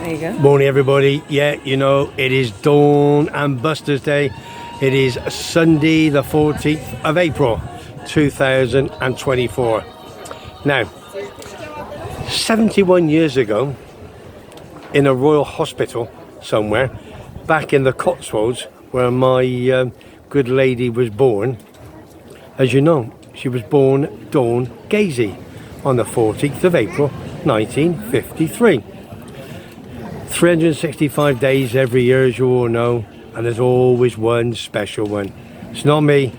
There you go. Morning, everybody. Yeah, you know, it is Dawn and Buster's Day. It is Sunday, the 14th of April, 2024. Now, 71 years ago, in a royal hospital somewhere, back in the Cotswolds, where my good lady was born, as you know, she was born Dawn Gazy on the 14th of April, 1953. 365 days every year, as you all know, and there's always one special one. It's not me,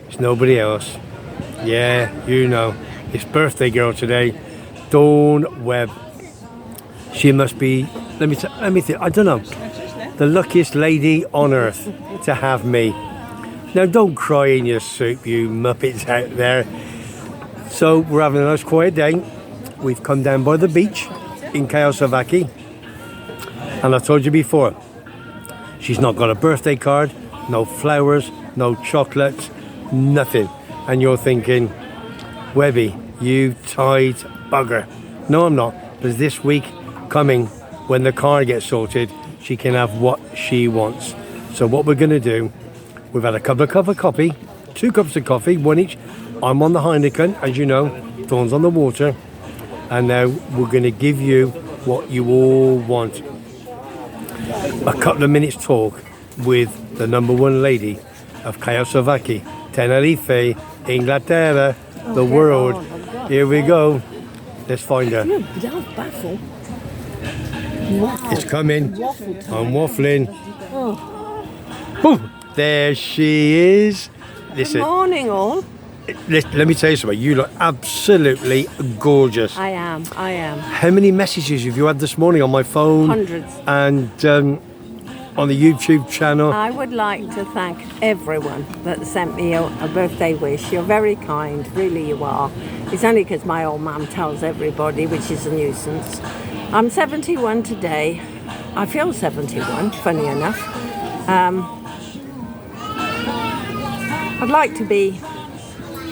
it's nobody else. Yeah, you know, it's birthday girl today, Dawn Webb. She must be, let me think, I don't know, the luckiest lady on earth to have me. Now don't cry in your soup, you muppets out there. So we're having a nice quiet day. We've come down by the beach in Kayosavaki. And I told you before, she's not got a birthday card, no flowers, no chocolates, nothing. And you're thinking, Webby, you tight bugger. No, I'm not, because this week coming, when the car gets sorted, she can have what she wants. So what we're going to do, we've had a couple of cups of coffee, 2 cups of coffee, one each. I'm on the Heineken, as you know, Dawn's on the water. And now we're going to give you what you all want. A couple of minutes talk with the #1 lady of Kayosavaki, Tenerife, Inglaterra, the world. Here we go. Let's find her. It's coming. I'm waffling. Boom. There she is. Listen. Good morning, all. Let me tell you something. You look absolutely gorgeous. I am. How many messages have you had this morning on my phone? Hundreds. And on the YouTube channel? I would like to thank everyone that sent me a birthday wish. You're very kind, really you are. It's only because my old man tells everybody, which is a nuisance. I'm 71 today. I feel 71, funny enough. I'd like to be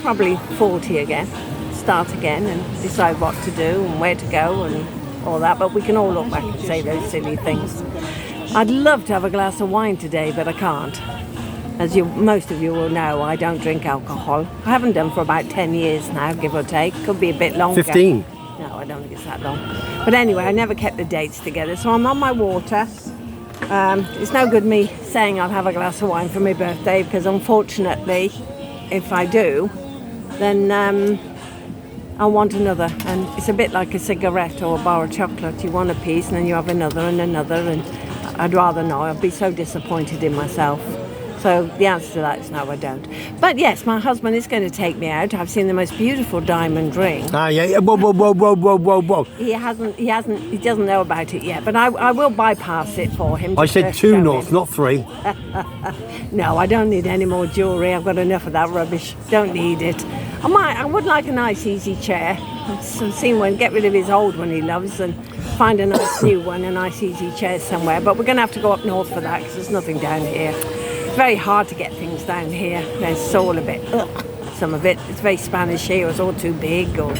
probably 40 again, start again and decide what to do and where to go and all that, but we can all look back and say those silly things. I'd love to have a glass of wine today, but I can't. As most of you will know, I don't drink alcohol. I haven't done for about 10 years now, give or take. Could be a bit longer. 15? No, I don't think it's that long. But anyway, I never kept the dates together, so I'm on my water. It's no good me saying I'll have a glass of wine for my birthday, because unfortunately, if I do, then I want another. And it's a bit like a cigarette or a bar of chocolate. You want a piece and then you have another and another, and I'd rather not. I'd be so disappointed in myself. So the answer to that is no, I don't. But yes, my husband is going to take me out. I've seen the most beautiful diamond ring. Ah, yeah. Whoa. He doesn't know about it yet, but I will bypass it for him. I said 2 north, not 3. No, I don't need any more jewellery. I've got enough of that rubbish. Don't need it. I would like a nice easy chair. I've seen one, get rid of his old one he loves and find a nice new one, a nice easy chair somewhere. But we're going to have to go up north for that, because there's nothing down here. It's very hard to get things down here. There's all a bit, some of it. It's very Spanish here. It's all too big, or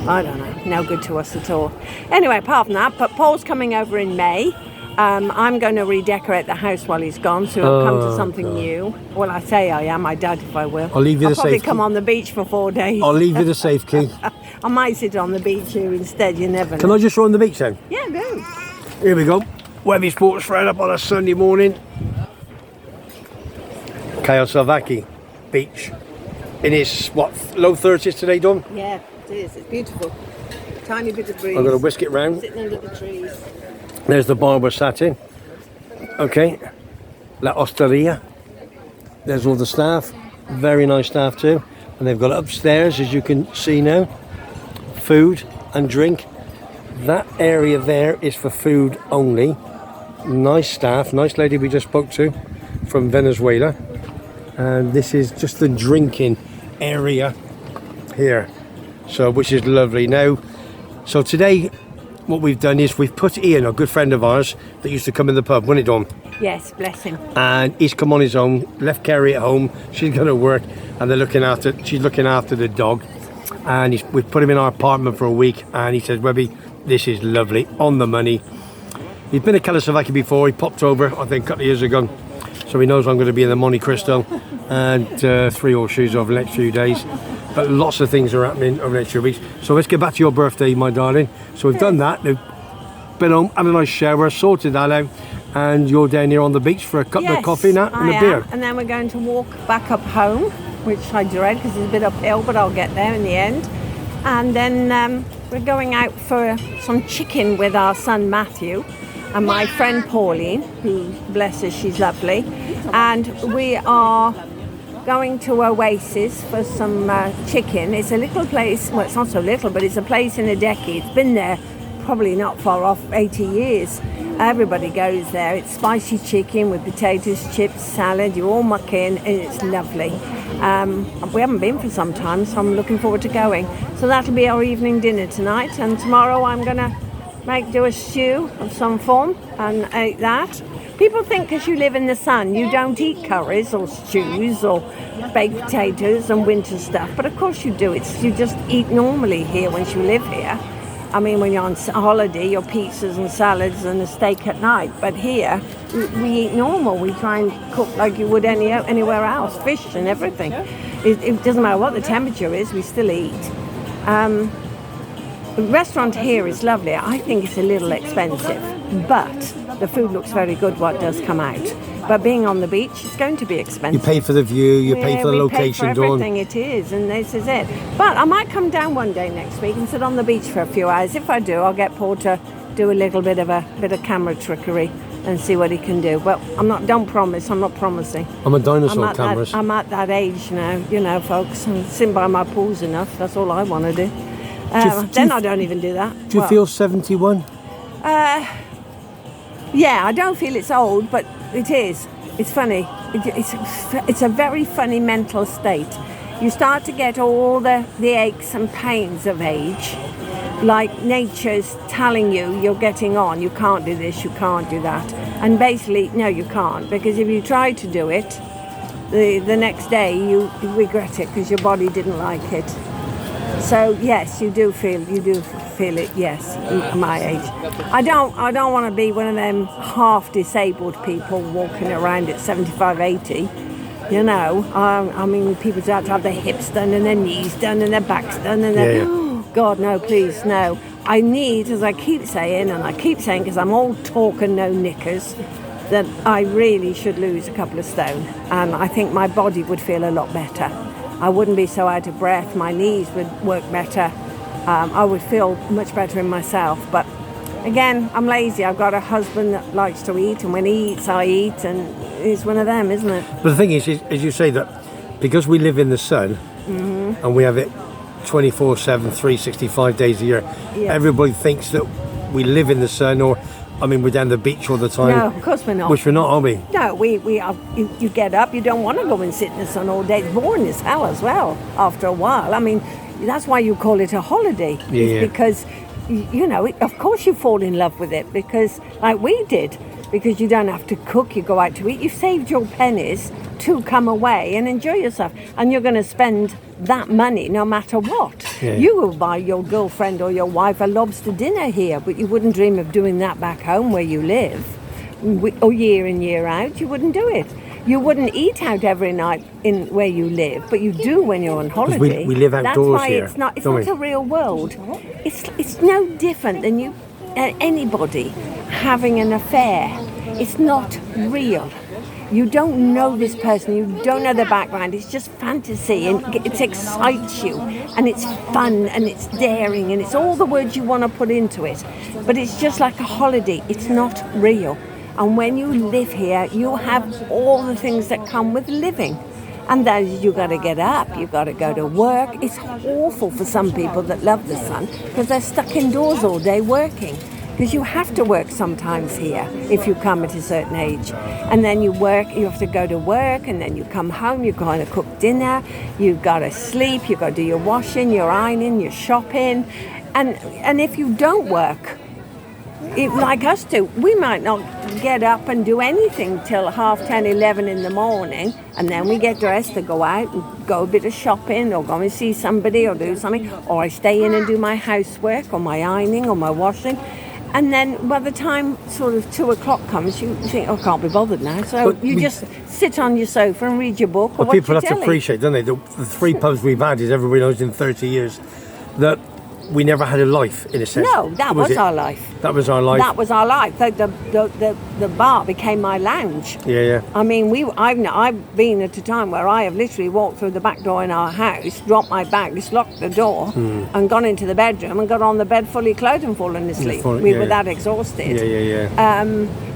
I don't know. No good to us at all. Anyway, apart from that, but Paul's coming over in May. I'm going to redecorate the house while he's gone, so we'll come to something new. Well, I say I am. I doubt if I will. I'll leave you the safe key. I'll probably come on the beach for 4 days. I'll leave you the safe key. I might sit on the beach here instead. You never know. Can I just run the beach then? Yeah, go. Here we go. Webby Sports right up on a Sunday morning. Kayosavaki beach. It is, what, low 30s today, Dawn? Yeah, it is. It's beautiful. Tiny bit of breeze. I'm going to whisk it round. Sitting under the trees. There's the bar we're sat in. Okay. La Osteria. There's all the staff. Very nice staff too. And they've got upstairs, as you can see now, food and drink. That area there is for food only. Nice staff. Nice lady we just spoke to from Venezuela. And this is just the drinking area here, so which is lovely. Now, so today what we've done is we've put Ian, a good friend of ours that used to come in the pub, wasn't it, Dawn? Yes, bless him. And he's come on his own, left Kerry at home. She's going to work, and she's looking after the dog. And we've put him in our apartment for a week, and he said, Webby, this is lovely, on the money. He's been to Czechoslovakia before. He popped over, I think, a couple of years ago. So he knows I'm going to be in the Monte Cristo and 3 horseshoes over the next few days. But lots of things are happening over the next few weeks. So let's get back to your birthday, my darling. So we've done that. We've been home, had a nice shower, sorted that out. And you're down here on the beach for a cup of coffee now and a beer. And then we're going to walk back up home, which I dread because it's a bit uphill, but I'll get there in the end. And then we're going out for some chicken with our son Matthew and my friend Pauline, who, bless her, she's lovely. And we are going to Oasis for some chicken. It's a little place, well, it's not so little, but it's a place in Adeki. It's been there probably not far off 80 years. Everybody goes there. It's spicy chicken with potatoes, chips, salad. You all muck in, and it's lovely. We haven't been for some time, so I'm looking forward to going. So that'll be our evening dinner tonight. And tomorrow I'm going to do a stew of some form and eat that. People think because you live in the sun, you don't eat curries or stews or baked potatoes and winter stuff. But of course you do. You just eat normally here once you live here. I mean, when you're on holiday, your pizzas and salads and a steak at night. But here, we eat normal. We try and cook like you would anywhere else, fish and everything. It doesn't matter what the temperature is, we still eat. The restaurant here is lovely. I think it's a little expensive, but the food looks very good what does come out. But being on the beach, it's going to be expensive. You pay for the view, you pay for the location, pay for everything it is, and this is it. But I might come down one day next week and sit on the beach for a few hours. If I do, I'll get Paul to do a little bit of camera trickery and see what he can do. But don't promise, I'm not promising. I'm a dinosaur cameras. I'm at that age now, folks. I'm sitting by my pools enough. That's all I want to do. I don't even do that. Do you feel 71? Yeah, I don't feel it's old, but it is. It's funny. It's a very funny mental state. You start to get all the aches and pains of age, like nature's telling you you're getting on. You can't do this, you can't do that. And basically, no, you can't, because if you try to do it, the next day you regret it because your body didn't like it. So yes, you do feel it. Yes, at my age, I don't want to be one of them half disabled people walking around at 75, 80. I mean, people have to have their hips done and their knees done and their backs done and their oh, God, no, please, no. I need, as I keep saying, because I'm all talk and no knickers, that I really should lose a couple of stone, and I think my body would feel a lot better. I wouldn't be so out of breath. My knees would work better. I would feel much better in myself. But again, I'm lazy. I've got a husband that likes to eat, and when he eats, I eat, and it's one of them, isn't it? But the thing is, as you say, that because we live in the sun and we have it 24/7, 365 days a year, everybody thinks that we live in the sun, or we're down the beach all the time. No, of course we're not. Which we're not, are we? No, we are. You get up, you don't want to go and sit in the sun all day. It's boring as hell as well after a while. I mean, that's why you call it a holiday. Yeah. Because, of course you fall in love with it, because like we did, because you don't have to cook, you go out to eat. You've saved your pennies to come away and enjoy yourself. And you're going to spend that money no matter what. Yeah. You will buy your girlfriend or your wife a lobster dinner here, but you wouldn't dream of doing that back home where you live, or year in, year out. You wouldn't do it. You wouldn't eat out every night in where you live, but you do when you're on holiday. We live outdoors. That's why here. It's not a real world. It's no different than anybody having an affair. It's not real. You don't know this person, you don't know their background, it's just fantasy, and it excites you, and it's fun, and it's daring, and it's all the words you want to put into it. But it's just like a holiday, it's not real. And when you live here, you have all the things that come with living. And that is, you got to get up, you got to go to work. It's awful for some people that love the sun, because they're stuck indoors all day working. Because you have to work sometimes here if you come at a certain age. And then you have to go to work, and then you come home, you're going to cook dinner, you've got to sleep, you've got to do your washing, your ironing, your shopping. And if you don't work, like us do, we might not get up and do anything till 10:30, 11 in the morning, and then we get dressed to go out and go a bit of shopping, or go and see somebody, or do something, or I stay in and do my housework, or my ironing, or my washing. And then by the time sort of 2 o'clock comes, you think, oh, I can't be bothered now. So But you just sit on your sofa and read your book or But watch people your have to telly. appreciate, don't they? The 3 pubs we've had, as everybody knows, in 30 years, that we never had a life, in a sense. No, that was our life. That was our life. That was our life. The bar became my lounge. Yeah, yeah. I mean, I've been at a time where I have literally walked through the back door in our house, dropped my bag, just locked the door, and gone into the bedroom and got on the bed fully clothed and fallen asleep. We were that exhausted. Yeah.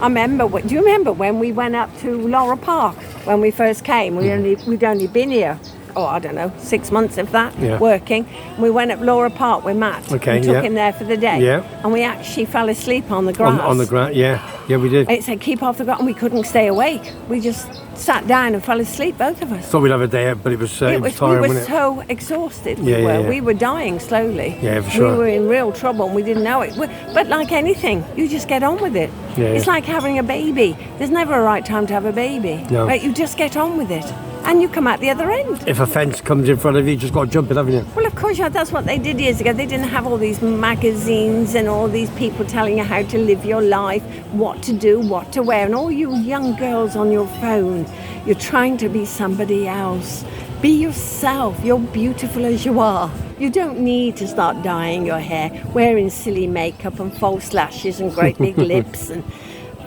I remember. Do you remember when we went up to Laura Park when we first came? We'd only been here. Oh, I don't know, 6 months if that, working. We went up Laura Park with Matt and took him there for the day. Yeah. And we actually fell asleep on the grass. On the ground, yeah, we did. It said keep off the ground, and we couldn't stay awake. We just sat down and fell asleep, both of us. Thought we'd have a day out, but it was tiring, we wasn't were it? so exhausted. Yeah. We were dying slowly. Yeah, for sure. We were in real trouble and we didn't know it. But like anything, you just get on with it. It's like having a baby. There's never a right time to have a baby. No. Right? You just get on with it. And you come out the other end. If a fence comes in front of you, you just got to jump it, haven't you? Well, of course, that's what they did years ago. They didn't have all these magazines and all these people telling you how to live your life, what to do, what to wear. And all you young girls on your phone, you're trying to be somebody else. Be yourself. You're beautiful as you are. You don't need to start dyeing your hair, wearing silly makeup and false lashes and great big lips. And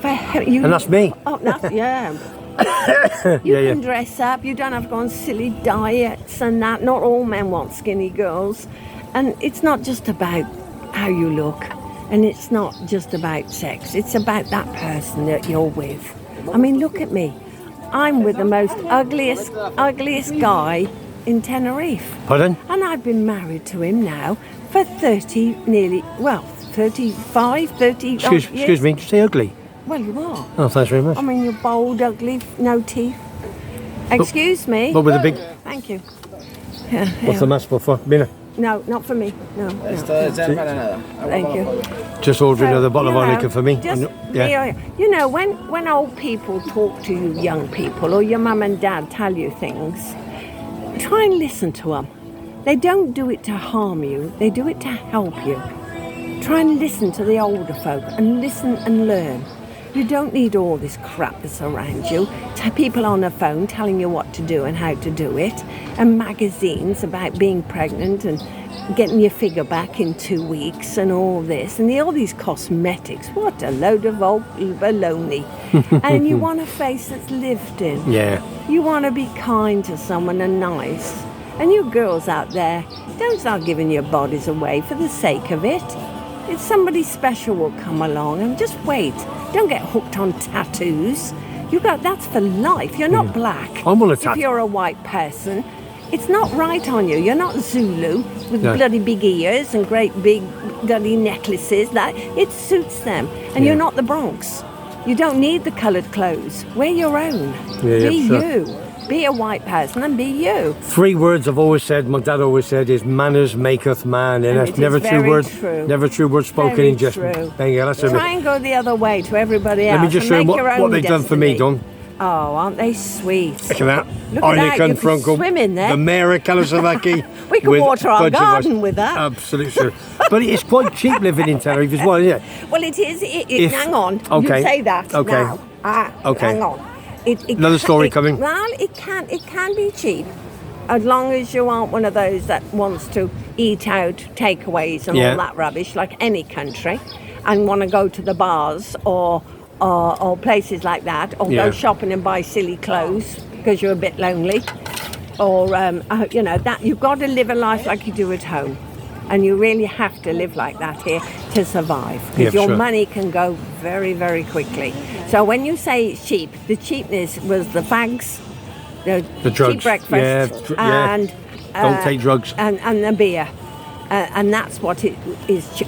that's me. Oh, yeah. You can dress up. You don't have to go on silly diets and that. Not all men want skinny girls. And it's not just about how you look. And it's not just about sex. It's about that person that you're with. I mean, look at me. I'm with the most ugliest guy in Tenerife. Pardon? And I've been married to him now for 35, 30 years. Excuse me, did you say ugly? Well, you are. Oh, thanks very much. I mean, you're bold, ugly, no teeth. Excuse me. But with a big... Thank you. What's the mask for? Mina? No, not for me. No. Thank you. Just order another bottle of vodka for me. You know, when old people talk to you young people or your mum and dad tell you things, try and listen to them. They don't do it to harm you. They do it to help you. Try and listen to the older folk and listen and learn. You don't need all this crap that's around you. People on the phone telling you what to do and how to do it. And magazines about being pregnant and getting your figure back in 2 weeks and all this. And all these cosmetics. What a load of old baloney. And you want a face that's lived in. Yeah. You want to be kind to someone and nice. And you girls out there, don't start giving your bodies away for the sake of it. If somebody special will come along and just wait. Don't get hooked on tattoos. That's for life. You're not black. I'm on a tattoo. If you're a white person, it's not right on you. You're not Zulu with bloody big ears and great big bloody necklaces. That it suits them. And you're not the Bronx. You don't need the coloured clothes. Wear your own. Be you. Be a white person and be you. 3 words I've always said, my dad always said, is manners maketh man. And that's never true word. Never true word spoken in jest. Try and go the other way to everybody else. Let me just show you what they've done for me, Don. Oh, aren't they sweet? Look at that. Look at that. You can swim in there. The mayor of Kalasavaki. We can water our garden with that. Absolutely sure. But it's quite cheap living in Tenerife as well, isn't it? Well, it is. Hang on. Okay. You say that now. Okay. Hang on. Another story coming. Well, it can be cheap, as long as you aren't one of those that wants to eat out takeaways and all that rubbish, like any country, and want to go to the bars or places like that, or go shopping and buy silly clothes because you're a bit lonely, or that you've got to live a life like you do at home. And you really have to live like that here to survive, because your money can go very, very quickly. So when you say it's cheap, the cheapness was the fags, the drugs, cheap breakfast, and don't take drugs, and the beer, and that's what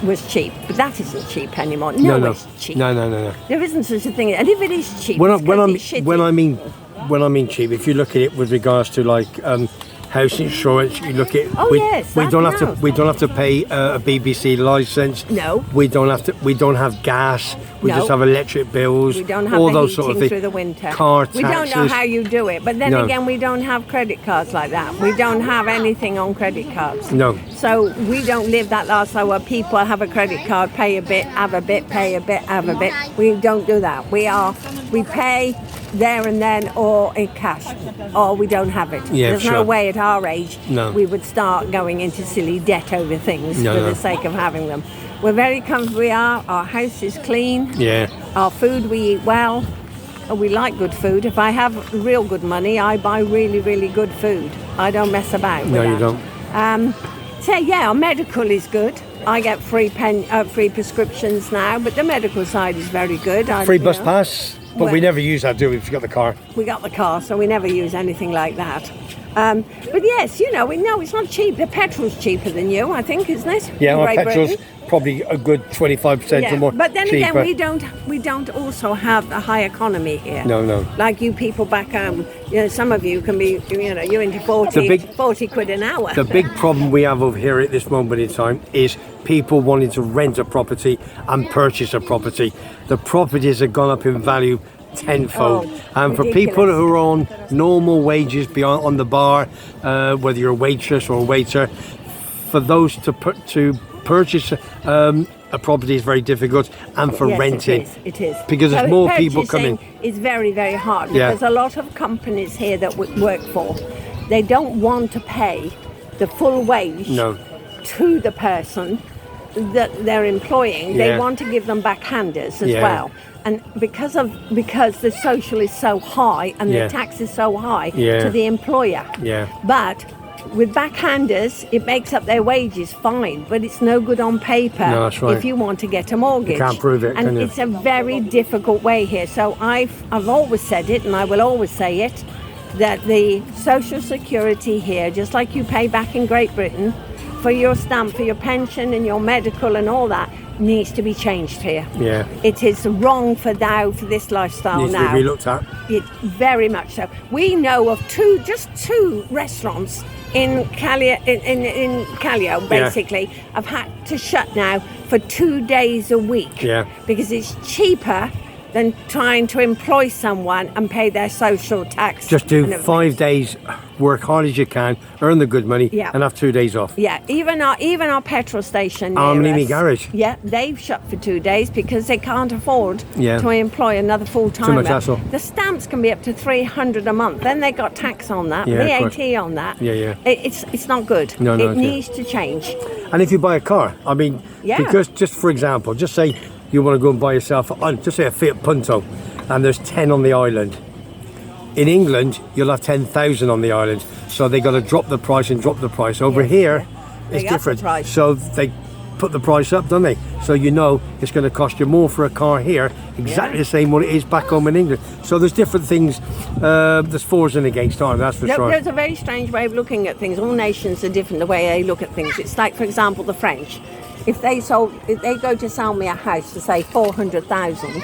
was cheap. But that isn't cheap anymore. No, it's cheap. No. There isn't such a thing. And if it is cheap, when I mean cheap, if you look at it with regards to like house insurance. You look at. Oh, we, yes, We that don't have no. to. We don't have to pay a BBC license. No. We don't have to. We don't have gas. We No. just have electric bills. We don't have all the those heating sort of things. through the winter. Car taxes. We don't know how you do it, but then No. again, we don't have credit cards like that. We don't have anything on credit cards. No. So we don't live that lifestyle where people have a credit card, pay a bit, have a bit, pay a bit, have a bit. We don't do that. We pay there and then, or in cash, or we don't have it. Yeah, There's sure. no way at our age No. we would start going into silly debt over things No, for no. the sake of having them. We're very comfortable. We are. Our house is clean. Yeah. Our food, we eat well. We like good food. If I have real good money, I buy really, really good food. I don't mess about with No, that. you don't. So yeah, our medical is good. I get free prescriptions now, but the medical side is very good. Free bus pass. But we Well- never use that, do we? If you got the car. We got the car, so we never use anything like that. But yes, you know, we know it's not cheap. The petrol's cheaper than you, I think, isn't it? Yeah, In our Great petrol's Britain? probably a good 25% or more But then cheaper. again, we don't also have a high economy here. No. Like you people back home, you know, some of you can be, you know, you're into 40 quid an hour. The big problem we have over here at this moment in time is people wanting to rent a property and purchase a property. The properties have gone up in value tenfold. Oh, And for ridiculous. people who are on normal wages beyond on the bar, whether you're a waitress or a waiter, for those to purchase a property is very difficult, and for Yes, renting. It is. Because there's more people coming. Purchasing is very, very hard Yeah. because a lot of companies here that we work for, they don't want to pay the full wage No. to the person that they're employing. They Yeah. want to give them backhanders as Yeah. well. And because the social is so high and Yeah. the tax is so high Yeah. to the employer. Yeah. But with backhanders, it makes up their wages fine, but it's no good on paper No, that's right. if you want to get a mortgage. You can't prove it, and can you? it's a very difficult way here. So I've always said it, and I will always say it, that the social security here, just like you pay back in Great Britain, for your stamp, for your pension and your medical and all that, needs to be changed here. Yeah. It is wrong for this lifestyle Needs to now. be relooked at. It very much so. We know of just two restaurants in Callio, basically, have had to shut now for 2 days a week. Yeah. Because it's cheaper than trying to employ someone and pay their social tax. Just and do everything. 5 days, work hard as you can, earn the good money, Yeah. and have 2 days off. Yeah, even our petrol station near Armley us, Garage. Yeah, they've shut for 2 days because they can't afford Yeah. to employ another full-timer. Too much hassle. The stamps can be up to 300 a month. Then they got tax on that, Yeah, of course. VAT on that. Yeah. It's not good. No, it okay. needs to change. And if you buy a car, I mean, Yeah. because just for example, just say you want to go and buy yourself, just say a Fiat Punto, and there's 10 on the island. In England, you'll have 10,000 on the island, so they got to drop the price and drop the price. Over Yes, here, They it's up the different. price. So they put the price up, don't they? So you know it's going to cost you more for a car here, exactly Yeah. the same what it is back home in England. So there's different things. There's fors and against, aren't there? That's for sure. There's a very strange way of looking at things. All nations are different the way they look at things. It's like, for example, the French. If they go to sell me a house for say 400,000,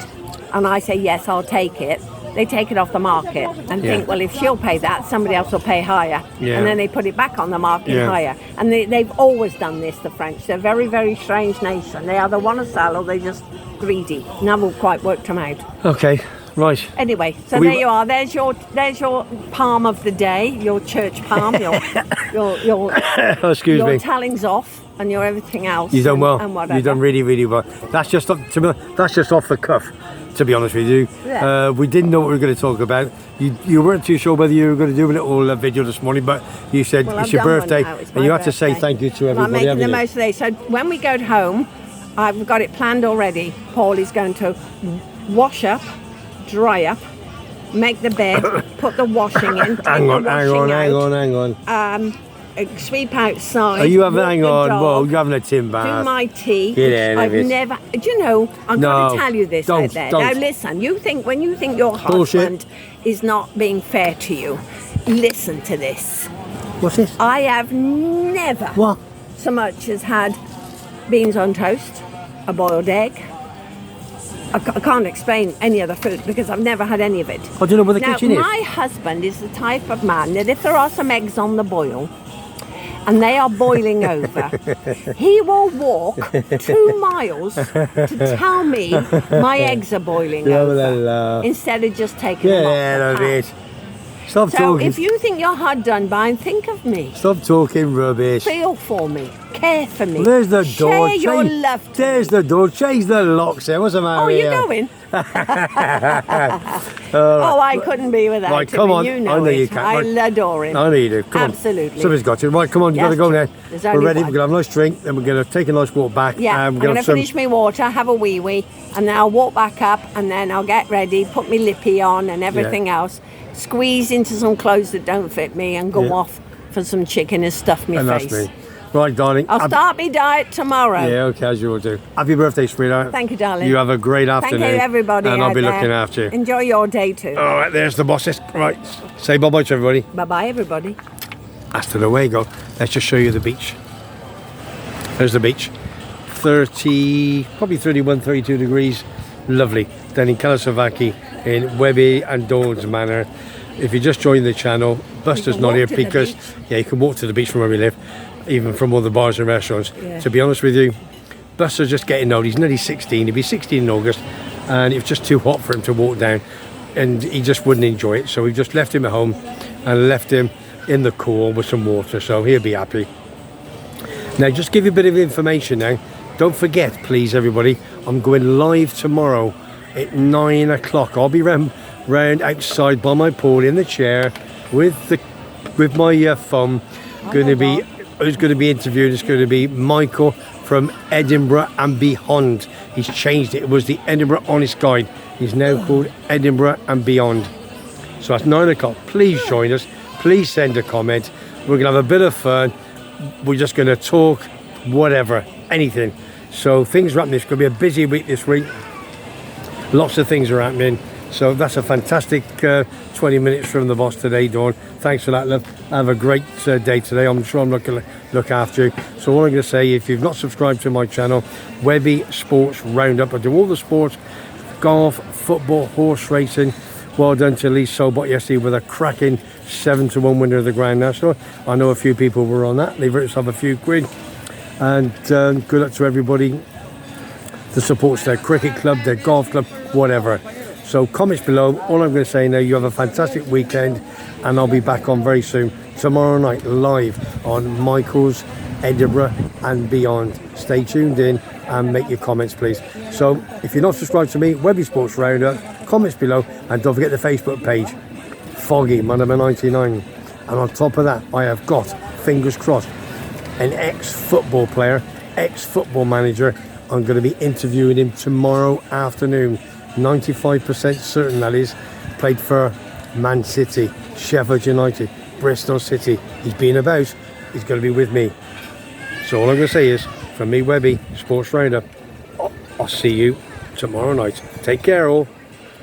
and I say yes, I'll take it. They take it off the market and Yeah. think, well, if she'll pay that, somebody else will pay higher. Yeah. And then they put it back on the market Yeah. higher. And they've always done this, the French. They're a very, very strange nation. They either want to sell or they're just greedy. Never quite worked them out. Okay, right. Anyway, so We- there you are. There's your palm of the day, your church palm, your Oh, excuse your me. tellings off, and your everything else. You've done well. And whatever. You've done really, really well. That's just that's just off the cuff, to be honest with you. Yeah. We didn't know what we were going to talk about. You weren't too sure whether you were going to do a little video this morning, but you said Well, it's I've your done one birthday, now. It's and my you had to say birthday. thank you to Well, everybody. I'm making haven't the you? most of the day. So when we go home, I've got it planned already. Paul is going to wash up, dry up, make the bed, put the washing in, take Hang on, the hang washing on, out, hang on. Sweep outside. Are you having? walk Hang the on. dog, Whoa, you're having a tin do bath. my tea. Get which out of I've it. never. Do you know? I'm No, going to tell you this don't, out there. don't. Now listen. When you think your Bullshit. husband is not being fair to you, listen to this. What's this? I have never What? so much as had beans on toast, a boiled egg, I can't explain any other food because I've never had any of it. I don't know where the Now, kitchen is. my husband is the type of man that if there are some eggs on the boil and they are boiling over, he will walk 2 miles to tell me my eggs are boiling over instead of just taking them off the pan. Stop So talking. if you think you're hard done by, think of me. Stop talking rubbish. Feel for me. Care for me. Well, there's the door. Share your love to There's me. the door. Change the locks there. What's the matter Oh, here? you're going? Oh, I couldn't be without Right, him. come on. You I know know it. you can. I Right. adore him. I know you do. Come Absolutely. on. Somebody's got to. Right, come on. You've got to Yes, go now. there's We're only ready. one. We're going to have a nice drink. Then we're going to take a nice walk back. Yeah, and I'm we're going to have some... finish my water, have a wee, and then I'll walk back up, and then I'll get ready, put my lippy on and everything else, squeeze into some clothes that don't fit me, and go off for some chicken and stuff my And face. that's me. Right, darling. I'll start my diet tomorrow. Yeah, okay, as you will do. Happy birthday, sweetheart. Thank you, darling. You have a great afternoon. Thank you, everybody. And I'll be out looking there. after you. Enjoy your day too. All right, there's the bosses. Right, say bye-bye to everybody. Bye-bye, everybody. Hasta luego. Let's just show you the beach. There's the beach. 30, probably 31, 32 degrees. Lovely. Down in Kalasovaki in Webby and Dawn's Manor. If you just joined the channel, Buster's can not walk here to the because, beach. yeah, you can walk to the beach from where we live, even from all the bars and restaurants. Yeah. To be honest with you, Buster's just getting old. He's nearly 16. He'll be 16 in August. And it was just too hot for him to walk down. And he just wouldn't enjoy it. So we just left him at home and left him in the cool with some water. So he'll be happy. Now, just give you a bit of information now. Don't forget, please, everybody, I'm going live tomorrow at 9 o'clock. I'll be round outside by my pool in the chair with my phone. Who's going to be interviewed? It's going to be Michael from Edinburgh and Beyond. He's changed it. It was the Edinburgh Honest Guide. He's now called Edinburgh and Beyond. So at 9 o'clock, please join us. Please send a comment. We're going to have a bit of fun. We're just going to talk, whatever, anything. So things are happening. It's going to be a busy week this week. Lots of things are happening. So that's a fantastic 20 minutes from the boss today, Dawn. Thanks for that, love. Have a great day today. I'm sure I'm not going to look after you. So all I'm going to say, if you've not subscribed to my channel, Webby Sports Roundup. I do all the sports, golf, football, horse racing. Well done to Lee Sobot yesterday with a cracking 7-1 winner of the Grand National. I know a few people were on that. They've written themselves a few quid. And good luck to everybody that supports their cricket club, their golf club, whatever. So comments below. All I'm going to say now, you have a fantastic weekend, and I'll be back on very soon tomorrow night live on Michael's Edinburgh and Beyond. Stay tuned in and make your comments, please. So if you're not subscribed to me, Webby Sports Roundup, comments below, and don't forget the Facebook page, Foggy Man number 99. And on top of that, I have got, fingers crossed, an ex-football player, ex-football manager. I'm going to be interviewing him tomorrow afternoon. 95% certain that is. Played for Man City, Sheffield United, Bristol City. He's been about. He's going to be with me. So all I'm going to say is, from me, Webby Sports Roundup, I'll see you tomorrow night. Take care, all.